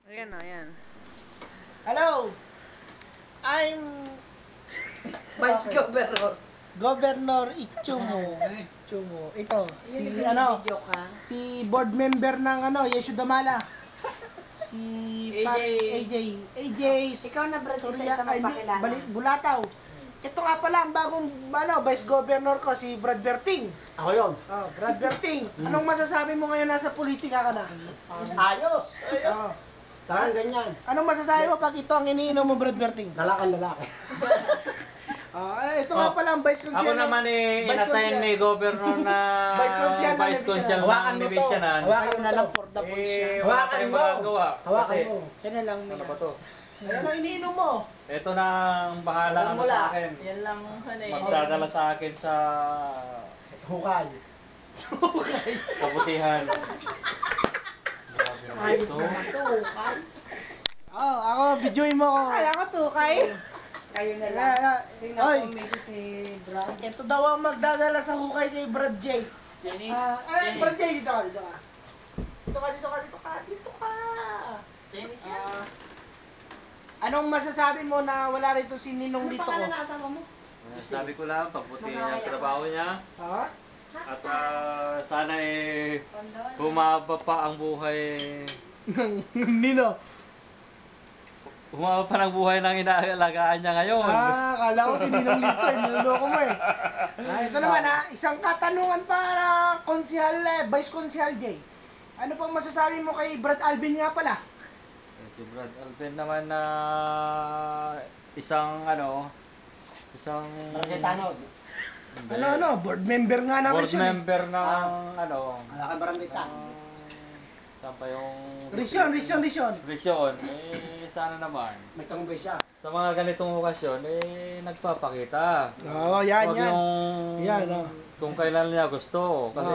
Ayan o, ayan. Hello! I'm Vice Governor. Governor Itchumo. Ito, si ano, Video ka. si board member ng Yeshu Damala. Si AJ. AJ. Ikaw na, Brad, Surya, isa magpakilala. Bulataw. Ito nga pala ang bagong Vice Governor ko, si Brad Berting. Ako yun. Oh, Brad Berting. Anong masasabi mo ngayon nasa politika ka na? Ayos. Oh. Saan ganyan? Anong masasabi mo pag ito ang iniinom mo, Brad Berting? Lalaki. Ito nga pala ang Vice Consial. Ako naman inassign ni Governor na Vice Consial Hawakan ng mo to. Divisionan. Hawakan mo na lang to. for the position. Wala tayong magagawa. Hawakan Kasi, mo. Yan na lang, ano ba to? Ayan ang iniinom mo. Ito na ang bahala ano sa akin. Yan lang, Magdadala sa akin sa Hukay. kabutihan. Grabe naman ito. Ako, videoin mo ko. Kaya ko to, kay. Kayo na lang. Tingnan Oy, ko ang message ni Brad. ito daw ang magdadala sa hukay kay Brad J. Jenny? Brad J, dito ka. Dito ka. Jenny siya. Anong masasabi mo na wala rito si Ninong dito ko? Ano pangalan na asawa mo? Sabi ko lang, pagbuti niya ang trabaho niya. Ha? At sana humaba pa ang buhay. Nino? Humaba pa ng buhay ng inaalagaan niya ngayon. Kala ko si Ninong dito, niloloko mo eh. Ito naman isang katanungan para Vice Consial J. Ano pang masasabi mo kay Brad Alvin nga pala? Si Brad Alvin naman na isang Barangay hindi. Board member nga namin Board siya. member ng Malaki barangay Tanod. saan pa yung Rizon. Sana naman May tangbay siya. sa mga ganitong okasyon nagpapakita. Oo, yan. Huwag yung Yan, kung kailan niya gusto kasi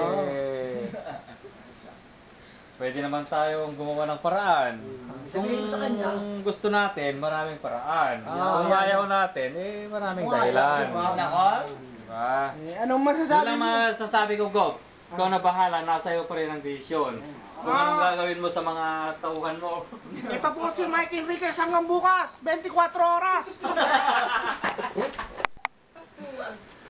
pwede naman tayong gumawa ng paraan. Kung Sabihin mo sa kanya. gusto natin, maraming paraan. Kung yan. ayaw natin, maraming dahilan. Nako. Diba? Anong Yun masasabi lang mo? masasabi ko, Gob. Ikaw na bahala, nasa iyo pa rin ang desisyon. Kung anong gagawin mo sa mga tauhan mo. Ito po si Mike Enriquez hanggang bukas, 24 oras.